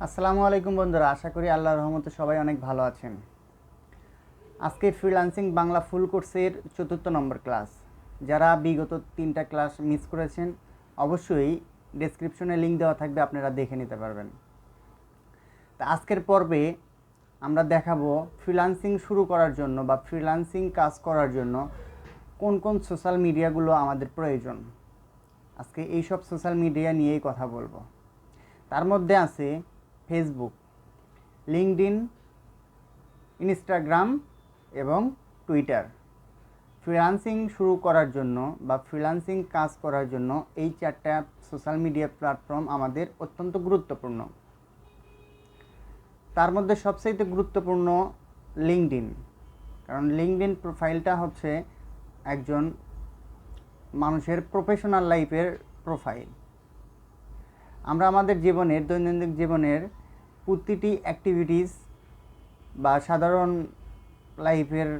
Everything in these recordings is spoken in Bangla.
আসসালামু আলাইকুম বন্ধুরা, আশা করি আল্লাহর রহমতে সবাই অনেক ভালো আছেন। আজকে ফ্রিল্যান্সিং বাংলা ফুল কোর্সের ৪র্থ নম্বর ক্লাস। যারা বিগত ৩টা ক্লাস মিস করেছেন অবশ্যই ডেসক্রিপশনে লিঙ্ক দেওয়া থাকবে, আপনারা দেখে নিতে পারবেন। তা আজকের পর্বে আমরা দেখাবো ফ্রিল্যান্সিং শুরু করার জন্য বা ফ্রিল্যান্সিং কাজ করার জন্য কোন কোন সোশ্যাল মিডিয়াগুলো আমাদের প্রয়োজন। আজকে এইসব সোশ্যাল মিডিয়া নিয়েই কথা বলবো। তার মধ্যে আছে ফেসবুক, লিঙ্কডইন, ইনস্টাগ্রাম এবং টুইটার। ফ্রিল্যান্সিং শুরু করার জন্য বা ফ্রিল্যান্সিং কাজ করার জন্য এই 4টা সোশ্যাল মিডিয়া প্ল্যাটফর্ম আমাদের অত্যন্ত গুরুত্বপূর্ণ। তার মধ্যে সবচেয়ে গুরুত্বপূর্ণ লিঙ্কডইন, কারণ লিঙ্কডইন প্রোফাইলটা হচ্ছে একজন মানুষের প্রফেশনাল লাইফের প্রোফাইল। আমরা আমাদের জীবনের দৈনন্দিন জীবনের প্রতিটি অ্যাক্টিভিটিস বা সাধারণ লাইফের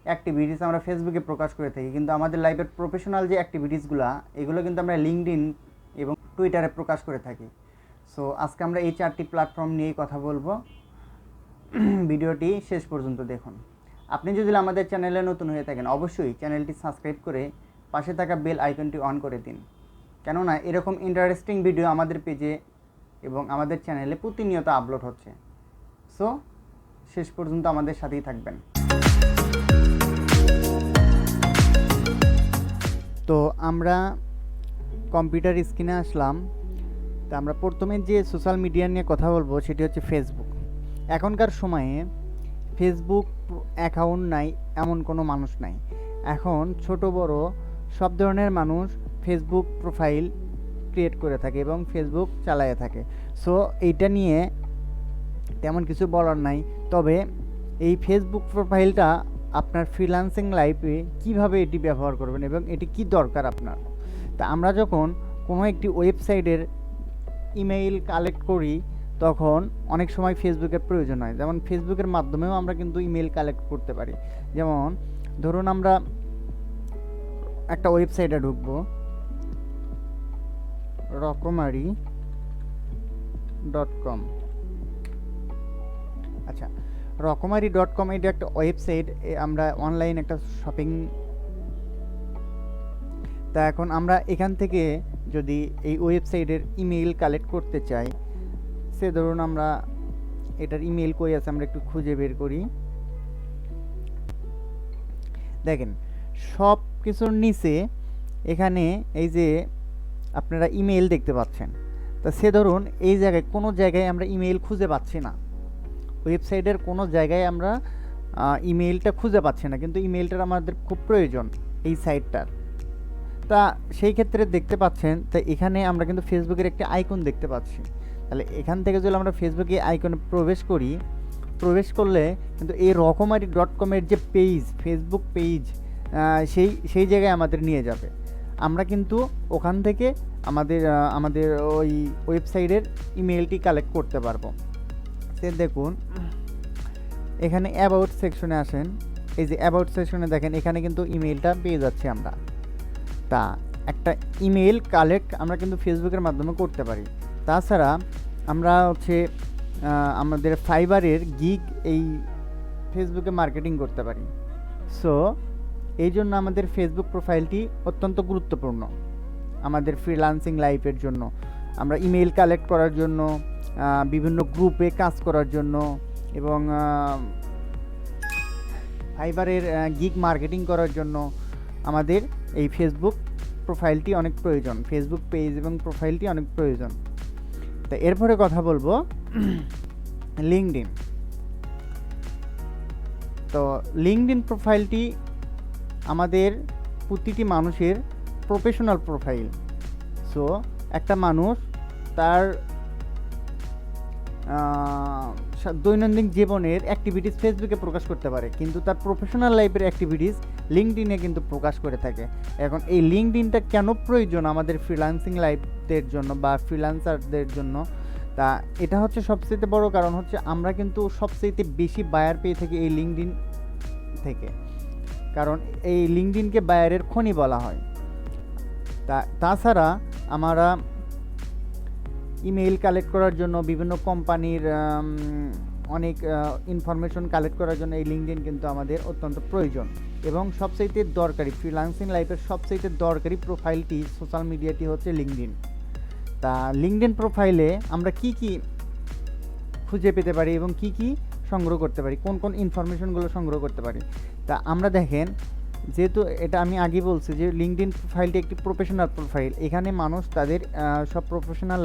অ্যাক্টিভিটিস আমরা ফেসবুকে প্রকাশ করে থাকি, কিন্তু আমাদের লাইফের প্রফেশনাল যে অ্যাক্টিভিটিসগুলো এগুলো কিন্তু আমরা লিঙ্কডইন এবং টুইটারে প্রকাশ করে থাকি। সো আজকে আমরা এই 4টি প্ল্যাটফর্ম নিয়েই কথা বলবো। ভিডিওটি শেষ পর্যন্ত দেখুন। আপনি যদি আমাদের চ্যানেলে নতুন হয়ে থাকেন অবশ্যই চ্যানেলটি সাবস্ক্রাইব করে পাশে থাকা বেল আইকনটি অন করে দিন, কেননা এরকম ইন্টারেস্টিং ভিডিও আমাদের পেজে এবং আমাদের চ্যানেলে প্রতিনিয়ত আপলোড হচ্ছে। সো শেষ পর্যন্ত আমাদের সাথেই থাকবেন। তো আমরা কম্পিউটার স্ক্রিনে আসলাম। তো আমরা প্রথমে যে সোশ্যাল মিডিয়া নিয়ে কথা বলবো সেটি হচ্ছে ফেসবুক। এখনকার সময়ে ফেসবুক অ্যাকাউন্ট নাই এমন কোনো মানুষ নাই। এখন ছোট বড় সব ধরনের মানুষ ফেসবুক প্রোফাইল ক্রিয়েট করে থাকে এবং ফেসবুক চালায় থাকে। সো এইটা নিয়ে তেমন কিছু বলার নাই। তবে এই ফেসবুক প্রোফাইলটা আপনার ফ্রিল্যান্সিং লাইফে কিভাবে এটি ব্যবহার করবেন এবং এটি কি দরকার আপনার। তা আমরা যখন কোনো একটি ওয়েবসাইটের ইমেইল কালেক্ট করি তখন অনেক সময় ফেসবুকের প্রয়োজন হয়। যেমন ফেসবুকের মাধ্যমেও আমরা কিন্তু ইমেইল কালেক্ট করতে পারি। যেমন ধরুন আমরা একটা ওয়েবসাইটে ঢুকবো, রকমারি.com। আচ্ছা, রকমারি.com এটা একটা ওয়েবসাইট, আমরা অনলাইন একটা শপিং। তা এখন আমরা এখান থেকে যদি এই ওয়েবসাইটের ইমেইল কালেক্ট করতে চাই, সে ধরুন আমরা এটার ইমেইল কই আছে আমরা একটু খুঁজে বের করি। দেখেন সব কিছুর নিচে এখানে এই যে আপনারা ইমেইল দেখতে পাচ্ছেন। তা সে ধরুন এই জায়গায় কোনো জায়গায় আমরা ইমেইল খুঁজে পাচ্ছি না, ওয়েবসাইটের কোনো জায়গায় আমরা ইমেইলটা খুঁজে পাচ্ছি না, কিন্তু ইমেইলটার আমাদের খুব প্রয়োজন এই সাইটটার। তা সেই ক্ষেত্রে দেখতে পাচ্ছেন, তা এখানে আমরা কিন্তু ফেসবুকের একটি আইকন দেখতে পাচ্ছি। তাহলে এখান থেকে যদি আমরা ফেসবুকে আইকনে প্রবেশ করলে কিন্তু এই রকমারি.com-এর যে পেজ, ফেসবুক পেজ, সেই জায়গায় আমাদের নিয়ে যাবে। আমরা কিন্তু ওখান থেকে আমাদের ওই ওয়েবসাইটের ইমেইলটি কালেক্ট করতে পারবো। সে দেখুন এখানে অ্যাবাউট সেকশনে আসেন, এই যে অ্যাবাউট সেকশনে দেখেন এখানে কিন্তু ইমেইলটা পেয়ে যাচ্ছি আমরা। তা একটা ইমেইল কালেক্ট আমরা কিন্তু ফেসবুকের মাধ্যমে করতে পারি। তাছাড়া আমরা আমাদের ফাইবারের গিগ এই ফেসবুকে মার্কেটিং করতে পারি। সো এই জন্য আমাদের ফেসবুক প্রোফাইলটি অত্যন্ত গুরুত্বপূর্ণ আমাদের ফ্রিল্যান্সিং লাইফের জন্য। আমরা ইমেইল কালেক্ট করার জন্য, বিভিন্ন গ্রুপে কাজ করার জন্য এবং ফাইবারের গিগ মার্কেটিং করার জন্য আমাদের এই ফেসবুক প্রোফাইলটি অনেক প্রয়োজন, ফেসবুক পেজ এবং প্রোফাইলটি অনেক প্রয়োজন। তা এরপরে কথা বলবো লিঙ্কডইন। তো লিঙ্কডইন প্রোফাইলটি আমাদের প্রতিটি মানুষের প্রফেশনাল প্রোফাইল। সো একটা মানুষ তার দৈনন্দিন জীবনের অ্যাক্টিভিটিস ফেসবুকে প্রকাশ করতে পারে, কিন্তু তার প্রফেশনাল লাইফের অ্যাক্টিভিটিস লিঙ্কডইনে কিন্তু প্রকাশ করে থাকে। এখন এই লিঙ্কডইনটা কেন প্রয়োজন আমাদের ফ্রিল্যান্সিং লাইফদের জন্য বা ফ্রিল্যান্সারদের জন্য, তা এটা হচ্ছে সবচেয়ে বড় কারণ হচ্ছে আমরা কিন্তু সবচেয়ে বেশি বায়ার পেয়ে থাকি এই লিঙ্কডইন থেকে, কারণ এই লিঙ্কডইনকে বায়ারের খনি বলা হয়। তাছাড়া আমরা ইমেইল কালেক্ট করার জন্য, বিভিন্ন কোম্পানির অনেক ইনফরমেশন কালেক্ট করার জন্য এই লিঙ্কডইন কিন্তু আমাদের অত্যন্ত প্রয়োজন এবং সবচাইতে দরকারি, ফ্রিল্যান্সিং লাইফের সবচাইতে দরকারি প্রোফাইলটি, সোশ্যাল মিডিয়াটি হচ্ছে লিঙ্কডইন। তা লিঙ্কডইন প্রোফাইলে আমরা কি কি খুঁজে পেতে পারি এবং কি কি সংগ্রহ করতে পারি, কোন কোন ইনফরমেশনগুলো সংগ্রহ করতে পারি। তা আমরা দেখেন, যেহেতু এটা আমি আগে বলছি যে লিঙ্কডইন প্রোফাইলটি একটি প্রফেশনাল প্রোফাইল, এখানে মানুষ তাদের সব প্রফেশনাল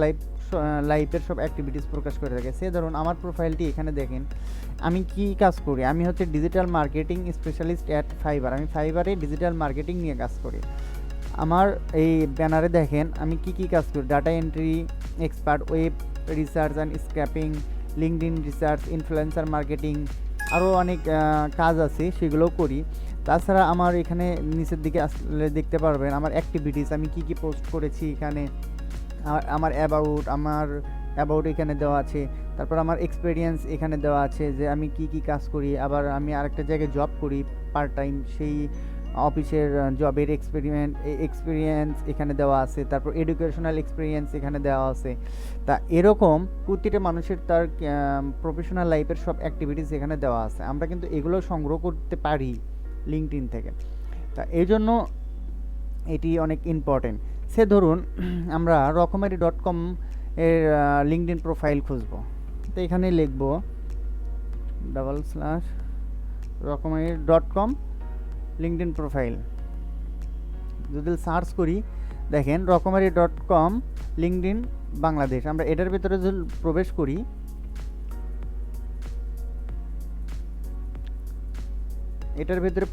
লাইফের সব অ্যাক্টিভিটিস প্রকাশ করে থাকে। সে ধরুন আমার প্রোফাইলটি এখানে দেখেন, আমি কি কাজ করি, আমি হচ্ছে digital marketing specialist at fibre, আমি ফাইবারে ডিজিটাল মার্কেটিং নিয়ে কাজ করি। আমার এই ব্যানারে দেখেন আমি কি কি কাজ করি, data entry expert, web research and scraping, LinkedIn research, influencer marketing, আরও অনেক কাজ আছে সেগুলোও করি। তাছাড়া আমার এখানে নিচের দিকে আসলে দেখতে পারবেন আমার অ্যাক্টিভিটিস, আমি কি কি পোস্ট করেছি এখানে, আমার অ্যাবাউট এখানে দেওয়া আছে, তারপর আমার এক্সপিরিয়েন্স এখানে দেওয়া আছে যে আমি কি কি কাজ করি, আবার আমি আরেকটা জায়গায় জব করি পার্ট টাইম, সেই অফিসের জবের এক্সপিরিয়েন্স এখানে দেওয়া আছে, তারপর এডুকেশনাল এক্সপিরিয়েন্স এখানে দেওয়া আছে। তা এরকম প্রতিটা মানুষের তার প্রফেশনাল লাইফের সব অ্যাক্টিভিটিস এখানে দেওয়া আছে, আমরা কিন্তু এগুলো সংগ্রহ করতে পারি লিঙ্কডইন থেকে। তা এই জন্য এটি অনেক ইম্পর্টেন্ট। সে ধরুন আমরা রকমারি.com এর লিঙ্কডইন প্রোফাইল খুঁজব, তো এখানে লিখব /রকমারি.com লিঙ্কডইন প্রোফাইল। যদি সার্চ করি দেখেন রকমারি.com লিঙ্কডইন বাংলাদেশ, আমরা এটার ভিতরে যদি প্রবেশ করি, এটার ভিতরে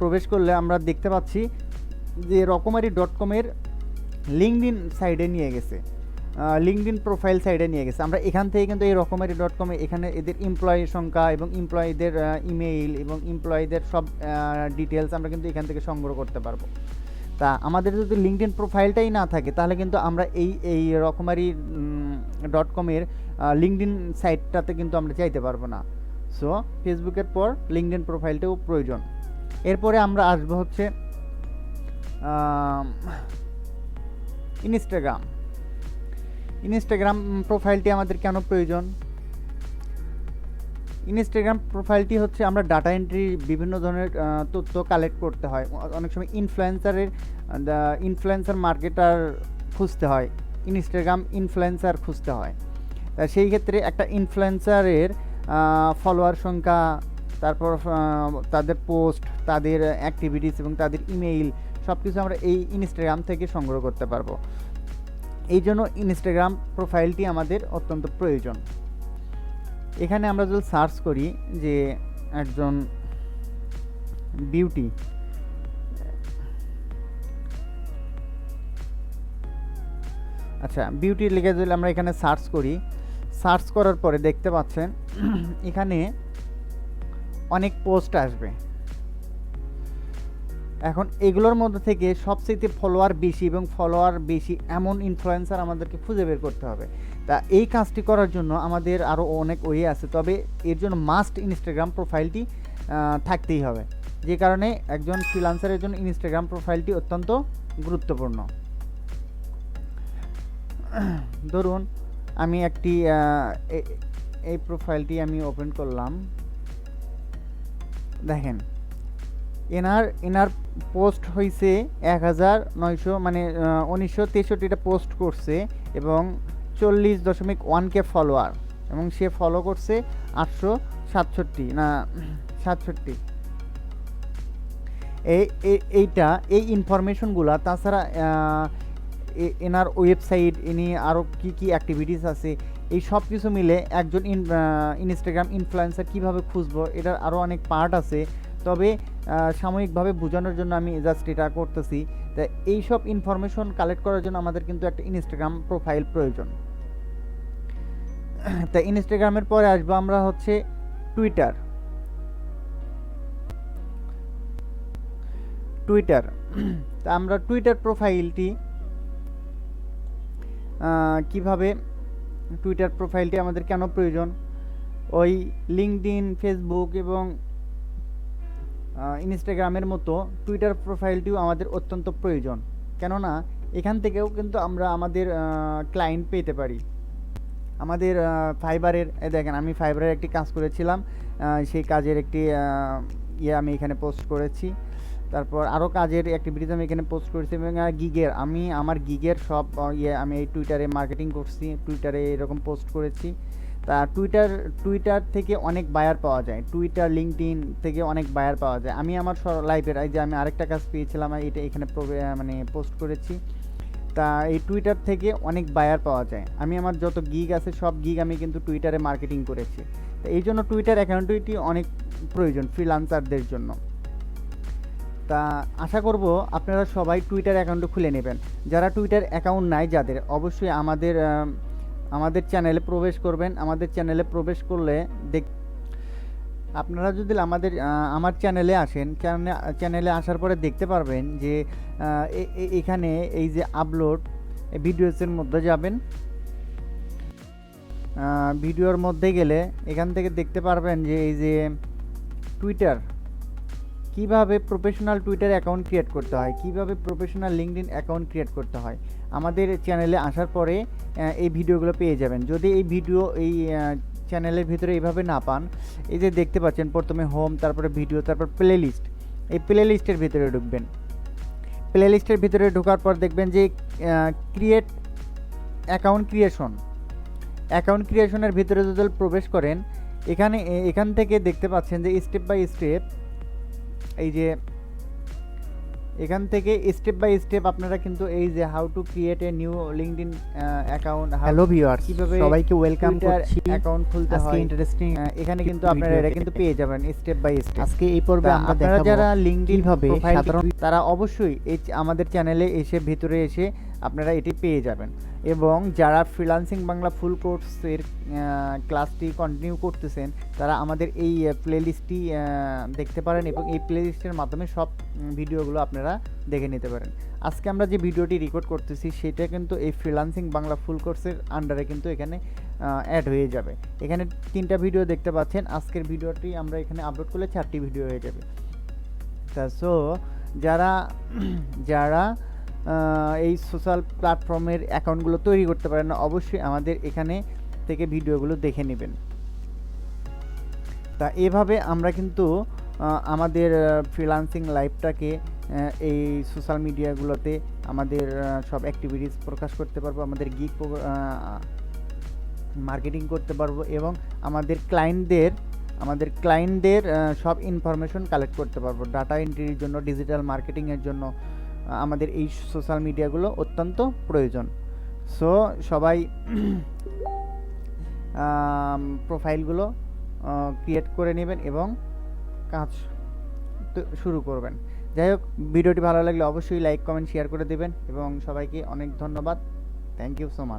প্রবেশ করলে আমরা দেখতে পাচ্ছি যে রকমারি.com এর লিঙ্কডইন সাইডে নিয়ে গেছে, লিঙ্কডইন প্রোফাইল সাইডে নিয়ে গেছে। আমরা এখান থেকে কিন্তু এই রকমারি.com এখানে এদের এমপ্লয়ি সংখ্যা এবং এমপ্লয়ীদের ইমেইল এবং এমপ্লয়ীদের সব ডিটেলস আমরা কিন্তু এখান থেকে সংগ্রহ করতে পারবো। তা আমাদের যদি লিঙ্কডইন প্রোফাইলটাই না থাকে তাহলে কিন্তু আমরা এই রকমারি.com এর লিঙ্কডইন সাইটটাতে কিন্তু আমরা চাইতে পারবো না। সো ফেসবুকের পর লিঙ্কডইন প্রোফাইলটাও প্রয়োজন। এরপরে আমরা আসবো হচ্ছে ইনস্টাগ্রাম প্রোফাইলটি আমাদের কেন প্রয়োজন? ইনস্টাগ্রাম প্রোফাইলটি হচ্ছে আমরা ডাটা এন্ট্রি বিভিন্ন ধরনের তথ্য কালেক্ট করতে হয়, অনেক সময় ইনফ্লুয়েন্সার মার্কেটার খুঁজতে হয়, ইনস্টাগ্রাম ইনফ্লুয়েন্সার খুঁজতে হয়। তা সেই ক্ষেত্রে একটা ইনফ্লুয়েন্সারের ফলোয়ার সংখ্যা, তারপর তাদের পোস্ট, তাদের অ্যাক্টিভিটিস এবং তাদের ইমেইল সব কিছু আমরা এই ইনস্টাগ্রাম থেকে সংগ্রহ করতে পারবো। এই জন্য ইনস্টাগ্রাম প্রোফাইলটি আমাদের অত্যন্ত প্রয়োজন। এখানে আমরা যদি সার্চ করি যে একজন বিউটি, আচ্ছা বিউটি লিখে যদি আমরা এখানে সার্চ করি, সার্চ করার পরে দেখতে পাচ্ছেন এখানে অনেক পোস্ট আসবে। এখন এগুলোর মধ্যে থেকে সবচেয়ে ফলোয়ার বেশি এমন ইনফ্লুয়েন্সার আমাদেরকে খুঁজে বের করতে হবে। তা এই কাজটি করার জন্য আমাদের আরও অনেক ওয়ে আছে, তবে এর জন্য মাস্ট ইনস্টাগ্রাম প্রোফাইলটি থাকতেই হবে, যে কারণে একজন ফ্রিল্যান্সারের জন্য ইনস্টাগ্রাম প্রোফাইলটি অত্যন্ত গুরুত্বপূর্ণ। ধরুন আমি একটি এই প্রোফাইলটি আমি ওপেন করলাম, দেখেন এনার পোস্ট হয়েছে 1900 মানে 1963টা পোস্ট করছে এবং 40.1K ফলোয়ার, এবং সে ফলো করছে 867 এই ইনফরমেশনগুলো। তাছাড়া এনার ওয়েবসাইট, ইনি আরও কি অ্যাক্টিভিটিস আছে, এই সব কিছু মিলে একজন ইনস্টাগ্রাম ইনফ্লুয়েন্সার কীভাবে খুঁজবো, এটার আরও অনেক পার্ট আছে, তবে সাময়িকভাবে বোঝানোর জন্য আমি জাস্ট এটা করতেছি। তা এই সব ইনফরমেশন কালেক্ট করার জন্য আমাদের কিন্তু একটা ইনস্টাগ্রাম প্রোফাইল প্রয়োজন। তা ইনস্টাগ্রামের পরে আসবো আমরা হচ্ছে টুইটার। তা আমরা টুইটার প্রোফাইলটি কিভাবে, টুইটার প্রোফাইলটি আমাদের কেন প্রয়োজন? ওই লিঙ্কডইন, ফেসবুক এবং ইনস্টাগ্রামের মতো টুইটার প্রোফাইলটিও আমাদের অত্যন্ত প্রয়োজন, কেননা এখান থেকেও কিন্তু আমরা আমাদের ক্লায়েন্ট পেতে পারি। আমাদের ফাইবারের দেখেন আমি ফাইবারের একটি কাজ করেছিলাম, সেই কাজের একটি আমি এখানে পোস্ট করেছি। তারপর আরও কাজের অ্যাক্টিভিটিস আমি এখানে পোস্ট করেছি, এবং গিগের আমি আমার গিগের সব আমি এই টুইটারে মার্কেটিং করছি, টুইটারে এরকম পোস্ট করেছি। তা টুইটার থেকে অনেক বায়ার পাওয়া যায়, টুইটার লিঙ্কডইন থেকে অনেক বায়ার পাওয়া যায়। আমি আমার লাইফের এই যে আমি আরেকটা কাজ পেয়েছিলাম, এটা এখানে মানে পোস্ট করেছি। তা এই টুইটার থেকে অনেক বায়ার পাওয়া যায়। আমি আমার যত গিগ আছে সব গিগ আমি কিন্তু টুইটারে মার্কেটিং করেছি। তো এই জন্য টুইটার অ্যাকাউন্টটি অনেক প্রয়োজন ফ্রিল্যান্সারদের জন্য। তা আশা করব আপনারা সবাই টুইটার অ্যাকাউন্ট খুলে নেবেন। যারা টুইটার অ্যাকাউন্ট নাই যাদের, অবশ্যই আমাদের চ্যানেলে প্রবেশ করবেন। আমাদের চ্যানেলে প্রবেশ করলে আপনারা যদি আমার চ্যানেলে আসেন, চ্যানেলে আসার পরে দেখতে পারবেন যে এখানে এই যে আপলোড ভিডিওসের মধ্যে যাবেন। ভিডিওর মধ্যে গেলে এখান থেকে দেখতে পারবেন যে এই যে টুইটার, কিভাবে প্রফেশনাল টুইটার অ্যাকাউন্ট ক্রিয়েট করতে হয়, কিভাবে প্রফেশনাল লিঙ্কডইন অ্যাকাউন্ট ক্রিয়েট করতে হয়। আমাদের চ্যানেলে আসার পরে এই ভিডিওগুলো পেয়ে যাবেন। যদি এই ভিডিও এই চ্যানেলের ভিতরে এইভাবে না পান, এই যে দেখতে পাচ্ছেন প্রথমে হোম, তারপরে ভিডিও, তারপর প্লে লিস্ট। এই প্লে লিস্টের ভিতরে ঢুকবেন। প্লে লিস্টের ভিতরে ঢোকার পর দেখবেন যে ক্রিয়েট অ্যাকাউন্ট ক্রিয়েশনের ভিতরে যদি প্রবেশ করেন, এখান থেকে দেখতে পাচ্ছেন যে স্টেপ বাই স্টেপ, এই যে এখান থেকে স্টেপ বাই স্টেপ আপনারা কিন্তু এই যে how to create a new LinkedIn account. Hello viewers, কিভাবে সবাইকে ওয়েলকাম করছি, অ্যাকাউন্ট খুলতে হয়, ইন্টারেস্টিং এখানে কিন্তু আপনারা এটা কিন্তু পেয়ে যাবেন স্টেপ বাই স্টেপ। আজকে এই পর্বে আমরা দেখাবো যারা লিঙ্কডইন ভাবে সাধারণ, তারা অবশ্যই এই আমাদের চ্যানেলে এসে ভিতরে এসে আপনারা এটি পেয়ে যাবেন। এবং যারা ফ্রিল্যান্সিং বাংলা ফুল কোর্সের ক্লাসটি কন্টিনিউ করতেছেন, তারা আমাদের এই প্লেলিস্টটি দেখতে পারেন, এবং এই প্লেলিস্টের মাধ্যমে সব ভিডিওগুলো আপনারা দেখে নিতে পারেন। আজকে আমরা যে ভিডিওটি রেকর্ড করতেছি সেটা কিন্তু এই ফ্রিল্যান্সিং বাংলা ফুল কোর্সের আন্ডারে কিন্তু এখানে অ্যাড হয়ে যাবে। এখানে 3টা ভিডিও দেখতে পাচ্ছেন। আজকের ভিডিওটি আমরা এখানে আপলোড করলে 4টি ভিডিও হয়ে যাবে। তা সো যারা এই সোশ্যাল প্ল্যাটফর্মের অ্যাকাউন্টগুলো তৈরি করতে পারেন না, অবশ্যই আমাদের এখানে থেকে ভিডিওগুলো দেখে নেবেন। তা এভাবে আমরা কিন্তু আমাদের ফ্রিল্যান্সিং লাইফটাকে এই সোশ্যাল মিডিয়াগুলোতে আমাদের সব অ্যাক্টিভিটিস প্রকাশ করতে পারবো, আমাদের গিগ মার্কেটিং করতে পারবো, এবং আমাদের ক্লায়েন্টদের সব ইনফরমেশন কালেক্ট করতে পারবো। ডাটা এন্ট্রির জন্য, ডিজিটাল মার্কেটিংয়ের জন্য আমাদের এই সোশ্যাল মিডিয়াগুলো অত্যন্ত প্রয়োজন। সো সবাই প্রোফাইলগুলো ক্রিয়েট করে নেবেন এবং কাজ শুরু করবেন। যাই হোক, ভিডিওটি ভালো লাগলে অবশ্যই লাইক, কমেন্ট, শেয়ার করে দেবেন, এবং সবাইকে অনেক ধন্যবাদ। Thank you so much.